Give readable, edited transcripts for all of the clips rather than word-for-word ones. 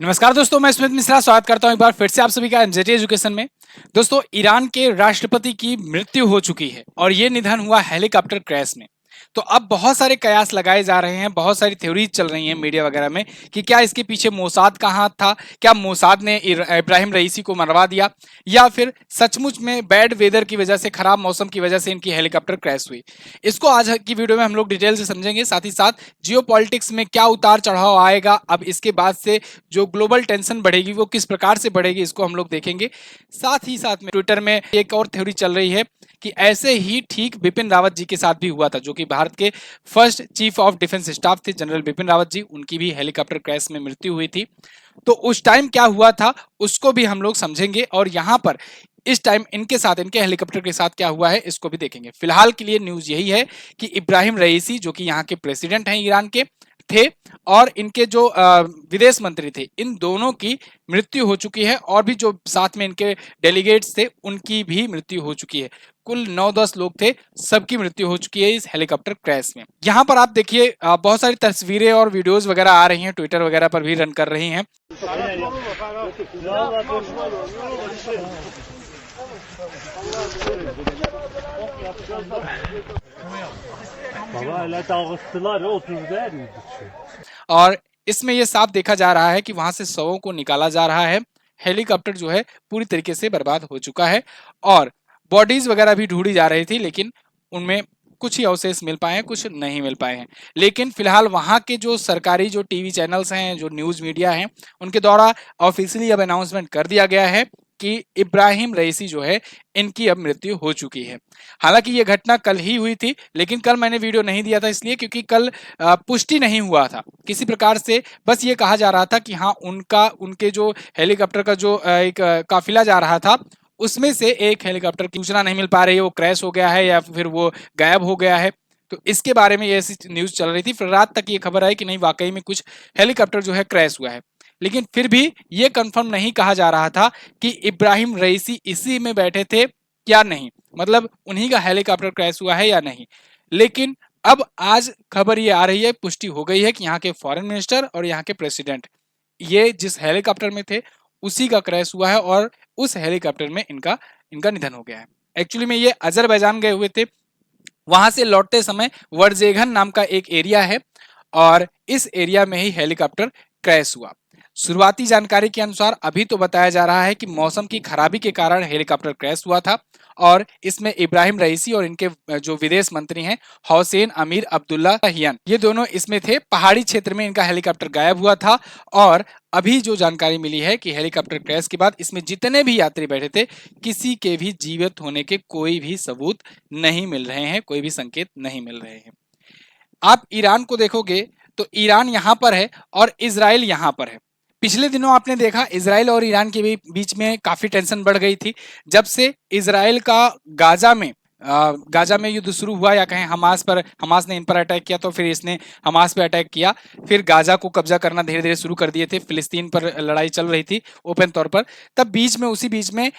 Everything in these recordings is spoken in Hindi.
नमस्कार दोस्तों, मैं स्मित मिश्रा स्वागत करता हूं एक बार फिर से आप सभी का एमजेटी एजुकेशन में। दोस्तों, ईरान के राष्ट्रपति की मृत्यु हो चुकी है और ये निधन हुआ हेलीकॉप्टर क्रैश में। तो अब बहुत सारे कयास लगाए जा रहे हैं, बहुत सारी थ्योरीज चल रही हैं मीडिया वगैरह में कि क्या इसके पीछे मोसाद का हाथ था, क्या मोसाद ने इब्राहिम रईसी को मरवा दिया, या फिर सचमुच में बैड वेदर की वजह से, खराब मौसम की वजह से इनकी हेलीकॉप्टर क्रैश हुई। इसको आज की वीडियो में हम लोग डिटेल से समझेंगे। साथ ही साथ जियो पॉलिटिक्स में क्या उतार चढ़ाव आएगा, अब इसके बाद से जो ग्लोबल टेंशन बढ़ेगी वो किस प्रकार से बढ़ेगी, इसको हम लोग देखेंगे। साथ ही साथ में ट्विटर में एक और थ्योरी चल रही है कि ऐसे ही ठीक बिपिन रावत जी के साथ भी हुआ था, जो कि भारत के first chief of defence staff थे जनरल बिपिन रावत जी, उनकी भी हेलीकॉप्टर क्रैश में मृत्यु हुई थी। तो उस टाइम क्या हुआ था उसको भी हम लोग समझेंगे, और यहाँ पर इस टाइम इनके साथ, इनके हेलीकॉप्टर के साथ क्या हुआ है इसको भी देखेंगे। फिलहाल के लिए न्यूज यही है कि इब्राहिम रईसी, जो कि यहाँ के प्रेसिडेंट हैं ईरान के, थे, और इनके जो विदेश मंत्री थे, इन दोनों की मृत्यु हो चुकी है, और भी जो साथ में इनके डेलीगेट्स थे उनकी भी मृत्यु हो चुकी है। कुल 9-10 लोग थे, सबकी मृत्यु हो चुकी है इस हेलीकॉप्टर क्रैश में। यहाँ पर आप देखिए बहुत सारी तस्वीरें और वीडियोस वगैरह आ रही हैं, ट्विटर वगैरह पर भी रन कर रही हैं। और इसमें ये साफ देखा जा रहा है कि वहां से शवों को निकाला जा रहा है। हेलीकॉप्टर जो है पूरी तरीके से बर्बाद हो चुका है, और बॉडीज वगैरह भी ढूंढी जा रही थी, लेकिन उनमें कुछ ही अवशेष मिल पाए हैं, कुछ नहीं मिल पाए हैं। लेकिन फिलहाल वहां के जो सरकारी जो टीवी चैनल्स हैं, जो न्यूज मीडिया हैं, उनके द्वारा ऑफिशियली अब अनाउंसमेंट कर दिया गया है कि इब्राहिम रईसी जो है इनकी अब मृत्यु हो चुकी है। हालांकि ये घटना कल ही हुई थी, लेकिन कल मैंने वीडियो नहीं दिया था इसलिए क्योंकि कल पुष्टि नहीं हुआ था किसी प्रकार से। बस ये कहा जा रहा था कि हाँ, उनके जो हेलीकॉप्टर का जो एक काफिला जा रहा था, उसमें से एक हेलीकॉप्टर की सूचना नहीं मिल पा रही है, वो क्रैश हो गया है या फिर वो गायब हो गया है। तो इसके बारे में ये ऐसी न्यूज चल रही थी। फिर रात तक ये खबर आई कि नहीं, वाकई में कुछ हेलीकॉप्टर जो है क्रैश हुआ है, लेकिन फिर भी ये कंफर्म नहीं कहा जा रहा था कि इब्राहिम रईसी इसी में बैठे थे या नहीं, मतलब उन्हीं का हेलीकॉप्टर क्रैश हुआ है या नहीं। लेकिन अब आज खबर ये आ रही है, पुष्टि हो गई है कि यहाँ के फॉरेन मिनिस्टर और यहाँ के प्रेसिडेंट, ये जिस हेलीकॉप्टर में थे उसी का क्रैश हुआ है, और उस हेलीकॉप्टर में इनका निधन हो गया है। एक्चुअली में ये अजरबैजान गए हुए थे, वहां से लौटते समय वर्जेगन नाम का एक एरिया है, और इस एरिया में ही हेलीकॉप्टर क्रैश हुआ। शुरुआती जानकारी के अनुसार अभी तो बताया जा रहा है कि मौसम की खराबी के कारण हेलीकॉप्टर क्रैश हुआ था, और इसमें इब्राहिम रईसी और इनके जो विदेश मंत्री हैं हुसैन अमीर अब्दुल्लाहियान, ये दोनों इसमें थे। पहाड़ी क्षेत्र में इनका हेलीकॉप्टर गायब हुआ था, और अभी जो जानकारी मिली है कि हेलीकॉप्टर क्रैश के बाद इसमें जितने भी यात्री बैठे थे, किसी के भी जीवित होने के कोई भी सबूत नहीं मिल रहे हैं, कोई भी संकेत नहीं मिल रहे हैं। आप ईरान को देखोगे तो ईरान यहाँ पर है और इजराइल यहाँ पर है। पिछले दिनों आपने देखा इजराइल और ईरान के बीच में काफी टेंशन बढ़ गई थी, जब से इजराइल का गाजा में युद्ध शुरू हुआ, या कहें हमास ने इन पर अटैक किया, तो फिर इसने हमास पे अटैक किया, फिर गाजा को कब्जा करना धीरे धीरे शुरू कर दिए थे। फिलिस्तीन पर लड़ाई चल रही थी ओपन तौर पर। तब उसी बीच में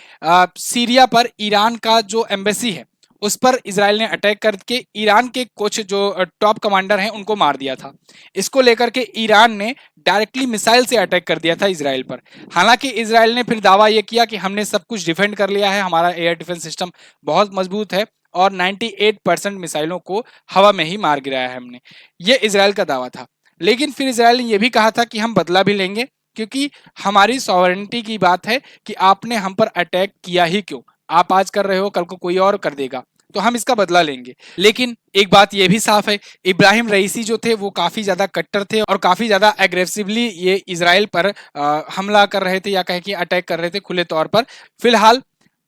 सीरिया पर ईरान का जो एम्बेसी है उस पर इजराइल ने अटैक करके ईरान के कुछ जो टॉप कमांडर हैं उनको मार दिया था। इसको लेकर के ईरान ने डायरेक्टली मिसाइल से अटैक कर दिया था इजराइल पर। हालांकि इजराइल ने फिर दावा यह किया कि हमने सब कुछ डिफेंड कर लिया है, हमारा एयर डिफेंस सिस्टम बहुत मजबूत है, और 98% मिसाइलों को हवा में ही मार गिराया है हमने। ये इजराइल का दावा था। लेकिन फिर इजराइल ने यह भी कहा था कि हम बदला भी लेंगे, क्योंकि हमारी सॉवरेनिटी की बात है कि आपने हम पर अटैक किया ही क्यों, आप आज कर रहे हो, कल को कोई और कर देगा, तो हम इसका बदला लेंगे। लेकिन एक बात यह भी साफ है, इब्राहिम रईसी जो थे वो काफी ज्यादा कट्टर थे, और काफी ज्यादा एग्रेसिवली ये इजराइल पर हमला कर रहे थे, या कहें कि अटैक कर रहे थे खुले तौर पर। फिलहाल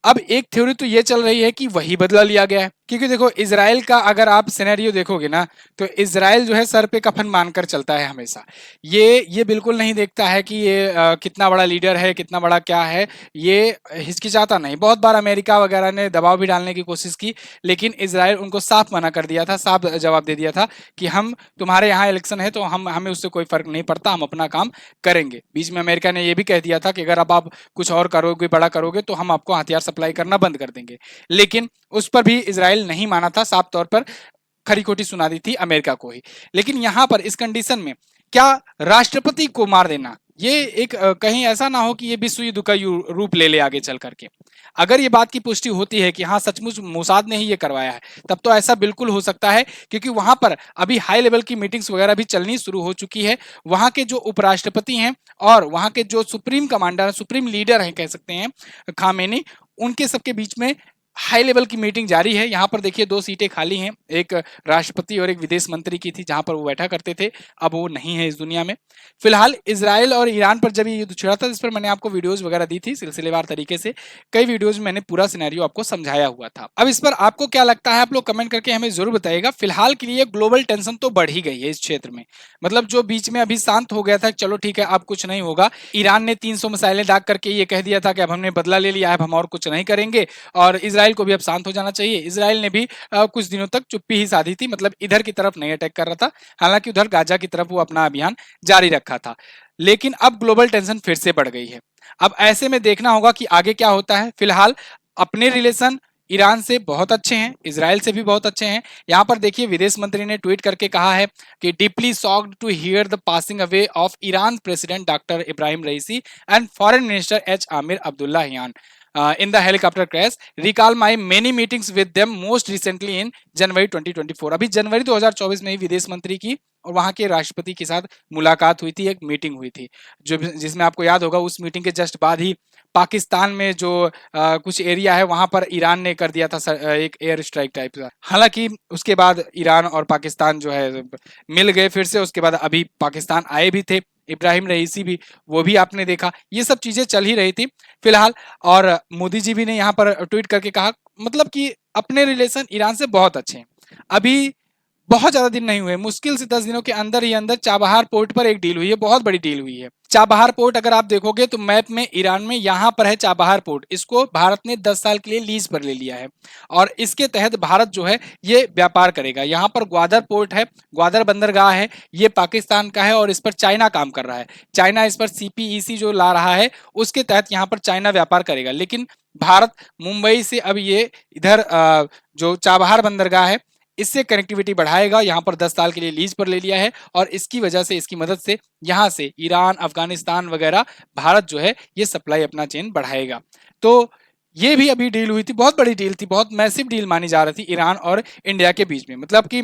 अब एक थ्योरी तो ये चल रही है कि वही बदला लिया गया है, क्योंकि देखो इजराइल का अगर आप सिनेरियो देखोगे ना, तो इजराइल जो है सर पे कफन मानकर चलता है हमेशा। ये बिल्कुल नहीं देखता है कि ये कितना बड़ा लीडर है, कितना बड़ा क्या है, ये हिचकिचाता नहीं। बहुत बार अमेरिका वगैरह ने दबाव भी डालने की कोशिश की, लेकिन इजराइल उनको साफ मना कर दिया था, साफ जवाब दे दिया था कि हम तुम्हारे यहाँ इलेक्शन है तो हमें उससे कोई फर्क नहीं पड़ता, हम अपना काम करेंगे। बीच में अमेरिका ने यह भी कह दिया था कि अगर अब आप कुछ और करोगे, बड़ा करोगे, तो हम आपको हथियार सप्लाई करना बंद कर देंगे। लेकिन उस पर भी इजराइल नहीं माना था, साफ तौर पर खरी खोटी सुना दी थी अमेरिका को ही। लेकिन यहाँ पर इस कंडीशन में क्या राष्ट्रपति को मार देना ये एक कहीं ऐसा ना हो कि ये विश्व युद्ध का रूप ले ले आगे चल करके। अगर ये बात की पुष्टि होती है कि हाँ सचमुच मोसाद ने ही ये करवाया है, तब तो ऐसा बिल्कुल हो सकता है, क्योंकि वहां पर अभी हाई लेवल की मीटिंग्स वगैरह भी चलनी शुरू हो चुकी है। वहां के जो उपराष्ट्रपति हैं और वहां के जो सुप्रीम कमांडर, सुप्रीम लीडर हैं कह सकते हैं, खामेनी, उनके सबके बीच में हाई लेवल की मीटिंग जारी है। यहाँ पर देखिए 2 सीटें खाली हैं, एक राष्ट्रपति और एक विदेश मंत्री की थी जहां पर वो बैठा करते थे, अब वो नहीं है इस दुनिया में। फिलहाल इजराइल और ईरान पर जब ये युद्ध छिड़ा था, इस पर मैंने आपको वीडियोस वगैरह दी थी सिलसिलेवार तरीके से, कई वीडियोज में मैंने पूरा सिनेरियो आपको समझाया हुआ था। अब इस पर आपको क्या लगता है, आप लोग कमेंट करके हमें जरूर बताइएगा। फिलहाल के लिए ग्लोबल टेंशन तो बढ़ ही गई है इस क्षेत्र में, मतलब जो बीच में अभी शांत हो गया था, चलो ठीक है अब कुछ नहीं होगा, ईरान ने 300 मिसाइलें दाग करके ये कह दिया था कि अब हमने बदला ले लिया है, अब हम और कुछ नहीं करेंगे, और इजराइल को भी अब शांत हो जाना चाहिए। इजराइल ने भी कुछ दिनों तक चुप्पी ही साधी थी, मतलब इधर की तरफ नहीं अटैक कर रहा था, हालांकि उधर गाजा की तरफ वो अपना अभियान जारी रखा था। लेकिन अब ग्लोबल टेंशन फिर से बढ़ गई है। अब ऐसे में देखना होगा कि आगे क्या होता है। फिलहाल अपने रिलेशन ईरान से बहुत अच्छे हैं, इजराइल से भी बहुत अच्छे हैं। यहाँ पर देखिए विदेश मंत्री ने ट्वीट करके कहा है कि deeply shocked to hear the passing away of Iran president doctor Ebrahim Raisi and foreign minister H Amir Abdollahian in the helicopter crash. Recall my many meetings with them most recently in जनवरी 2024। अभी जनवरी 2024 में ही विदेश मंत्री की और वहां के राष्ट्रपति के साथ मुलाकात हुई थी, एक मीटिंग हुई थी, जो जिसमें आपको याद होगा उस मीटिंग के जस्ट बाद ही पाकिस्तान में जो कुछ एरिया है वहां पर ईरान ने कर दिया था एक एयर स्ट्राइक टाइप का। हालांकि उसके बाद ईरान और पाकिस्तान जो है मिल गए फिर से, उसके बाद अभी पाकिस्तान आए भी थे इब्राहिम रईसी भी, वो भी आपने देखा, ये सब चीजें चल ही रही थी फिलहाल। और मोदी जी भी ने यहाँ पर ट्वीट करके कहा, मतलब कि अपने रिलेशन ईरान से बहुत अच्छे हैं। अभी बहुत ज्यादा दिन नहीं हुए, मुश्किल से 10 दिनों के अंदर ही अंदर चाबहार पोर्ट पर एक डील हुई है, बहुत बड़ी डील हुई है। चाबहार पोर्ट अगर आप देखोगे तो मैप में ईरान में यहाँ पर है चाबहार पोर्ट, इसको भारत ने 10 साल के लिए लीज पर ले लिया है और इसके तहत भारत जो है ये व्यापार करेगा। यहाँ पर ग्वादर पोर्ट है, ग्वादर बंदरगाह है, ये पाकिस्तान का है और इस पर चाइना काम कर रहा है। चाइना इस पर सीपीईसी जो ला रहा है उसके तहत यहाँ पर चाइना व्यापार करेगा। लेकिन भारत मुंबई से अब ये इधर जो चाबहार बंदरगाह है इससे कनेक्टिविटी बढ़ाएगा, यहाँ पर 10 साल के लिए लीज पर ले लिया है और इसकी वजह से, इसकी मदद से यहाँ से ईरान, अफगानिस्तान वगैरह भारत जो है ये सप्लाई अपना चेन बढ़ाएगा। तो ये भी अभी डील हुई थी, बहुत बड़ी डील थी, बहुत मैसिव डील मानी जा रही थी ईरान और इंडिया के बीच में। मतलब कि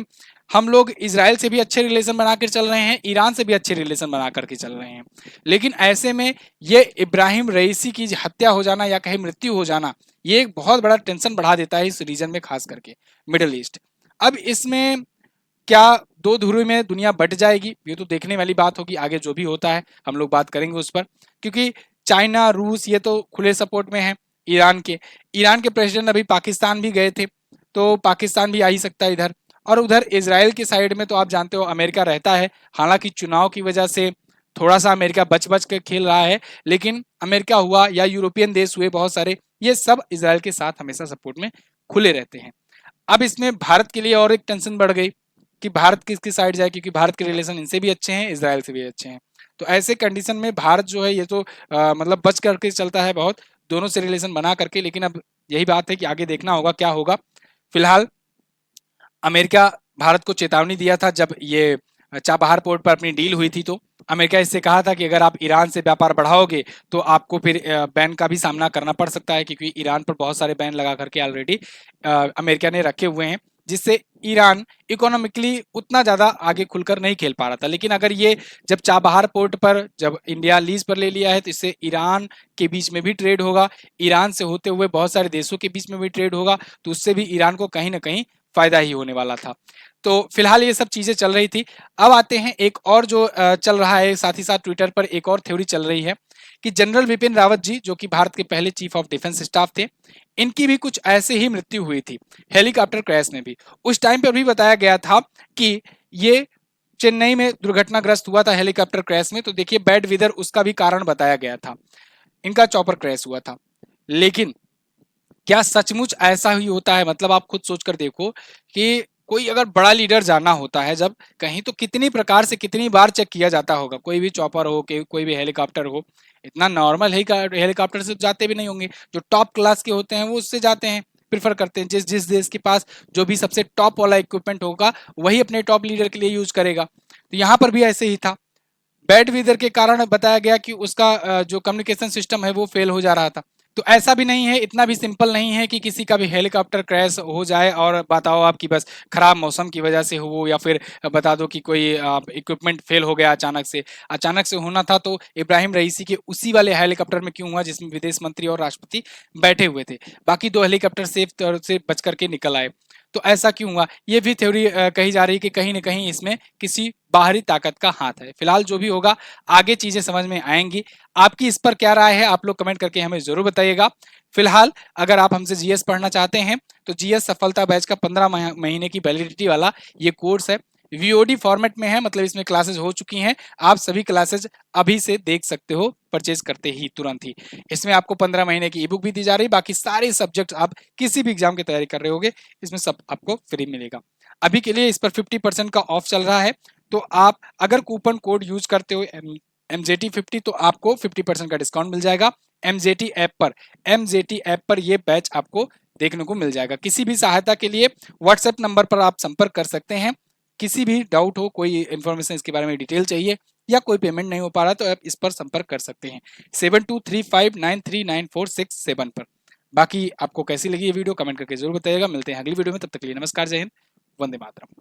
हम लोग इजराइल से भी अच्छे रिलेशन बनाकर चल रहे हैं, ईरान से भी अच्छे रिलेशन बना करके चल रहे हैं, लेकिन ऐसे में ये इब्राहिम रईसी की हत्या हो जाना या कहीं मृत्यु हो जाना, ये एक बहुत बड़ा टेंशन बढ़ा देता है इस रीजन में, खास करके मिडिल ईस्ट। अब इसमें क्या दो ध्रुव में दुनिया बट जाएगी, ये तो देखने वाली बात होगी, आगे जो भी होता है हम लोग बात करेंगे उस पर, क्योंकि चाइना, रूस ये तो खुले सपोर्ट में है ईरान के। ईरान के प्रेसिडेंट अभी पाकिस्तान भी गए थे, तो पाकिस्तान भी आ ही सकता है इधर। और उधर इजराइल की साइड में तो आप जानते हो अमेरिका रहता है, हालांकि चुनाव की वजह से थोड़ा सा अमेरिका बच बच के खेल रहा है, लेकिन अमेरिका हुआ या यूरोपियन देश हुए बहुत सारे, ये सब इजराइल के साथ हमेशा सपोर्ट में खुले रहते हैं। अब इसमें भारत के लिए और एक टेंशन बढ़ गई कि भारत किसकी साइड जाए, क्योंकि भारत के रिलेशन इनसे भी अच्छे हैं, इजराइल से भी अच्छे हैं। तो ऐसे कंडीशन में भारत जो है ये तो मतलब बच करके चलता है बहुत, दोनों से रिलेशन बना करके। लेकिन अब यही बात है कि आगे देखना होगा क्या होगा। फिलहाल अमेरिका भारत को चेतावनी दिया था जब ये चाबहार पोर्ट पर अपनी डील हुई थी, तो अमेरिका इससे कहा था कि अगर आप ईरान से व्यापार बढ़ाओगे तो आपको फिर बैन का भी सामना करना पड़ सकता है, क्योंकि ईरान पर बहुत सारे बैन लगा करके ऑलरेडी अमेरिका ने रखे हुए हैं, जिससे ईरान इकोनॉमिकली उतना ज़्यादा आगे खुलकर नहीं खेल पा रहा था। लेकिन अगर ये जब चाबहार पोर्ट पर जब इंडिया लीज पर ले लिया है तो इससे ईरान के बीच में भी ट्रेड होगा, ईरान से होते हुए बहुत सारे देशों के बीच में भी ट्रेड होगा, तो उससे भी ईरान को कहीं ना कहीं फायदा ही होने वाला था। तो फिलहाल ये सब चीजें चल रही थी। अब आते हैं एक और जो चल रहा है, साथ ही साथ ट्विटर पर एक और थ्योरी चल रही है कि जनरल बिपिन रावत जी, जो कि भारत के पहले चीफ ऑफ डिफेंस स्टाफ थे, इनकी भी कुछ ऐसे ही मृत्यु हुई थी हेलीकॉप्टर क्रैश में भी। उस टाइम पर भी बताया गया था कि ये चेन्नई में दुर्घटनाग्रस्त हुआ था हेलीकॉप्टर क्रैश में, तो देखिए बैड वेदर उसका भी कारण बताया गया था, इनका चॉपर क्रैश हुआ था। लेकिन क्या सचमुच ऐसा ही होता है? मतलब आप खुद सोचकर देखो कि कोई अगर बड़ा लीडर जाना होता है जब कहीं, तो कितनी प्रकार से कितनी बार चेक किया जाता होगा, कोई भी चॉपर हो, कोई भी हेलीकॉप्टर हो। इतना नॉर्मल हेलीकॉप्टर से जाते भी नहीं होंगे, जो टॉप क्लास के होते हैं वो उससे जाते हैं, प्रिफर करते हैं। जिस जिस देश के पास जो भी सबसे टॉप वाला इक्विपमेंट होगा वही अपने टॉप लीडर के लिए यूज करेगा। तो यहाँ पर भी ऐसे ही था। बैड वेदर के कारण बताया गया कि उसका जो कम्युनिकेशन सिस्टम है वो फेल हो जा रहा था। तो ऐसा भी नहीं है, इतना भी सिंपल नहीं है कि किसी का भी हेलीकॉप्टर क्रैश हो जाए और बताओ आपकी बस खराब मौसम की वजह से हो, या फिर बता दो कि कोई इक्विपमेंट फेल हो गया अचानक से। अचानक से होना था तो इब्राहिम रईसी के उसी वाले हेलीकॉप्टर में क्यों हुआ जिसमें विदेश मंत्री और राष्ट्रपति बैठे हुए थे, बाकी 2 हेलीकॉप्टर सेफ तौर से बच करके निकल आए। तो ऐसा क्यों हुआ, ये भी थ्योरी कही जा रही है कि कहीं ना कहीं इसमें किसी बाहरी ताकत का हाथ है। फिलहाल जो भी होगा आगे चीजें समझ में आएंगी। आपकी इस पर क्या राय है आप लोग कमेंट करके हमें जरूर बताइएगा। फिलहाल अगर आप हमसे जीएस पढ़ना चाहते हैं तो जीएस सफलता बैच का 15 महीने की वैलिडिटी वाला ये कोर्स है। वीओडी फॉर्मेट में है, मतलब इसमें क्लासेस हो चुकी हैं। आप सभी क्लासेस अभी से देख सकते हो परचेज करते ही तुरंत ही। इसमें आपको 15 महीने की ई बुक भी दी जा रही है। बाकी सारे सब्जेक्ट आप किसी भी एग्जाम की तैयारी कर रहे होगे इसमें सब आपको फ्री मिलेगा। अभी के लिए इस पर 50% का ऑफ चल रहा है। तो आप अगर कूपन कोड यूज करते हो MJT50 तो आपको 50% का डिस्काउंट मिल जाएगा MJT ऐप पर ये बैच आपको देखने को मिल जाएगा। किसी भी सहायता के लिए व्हाट्सएप नंबर पर आप संपर्क कर सकते हैं। किसी भी डाउट हो, कोई इन्फॉर्मेशन इसके बारे में डिटेल चाहिए या कोई पेमेंट नहीं हो पा रहा तो आप इस पर संपर्क कर सकते हैं 7235939467 पर। बाकी आपको कैसी लगी ये वीडियो कमेंट करके जरूर बताइएगा। मिलते हैं अगली वीडियो में, तब तक के लिए नमस्कार, जय हिंद, वंदे मातरम।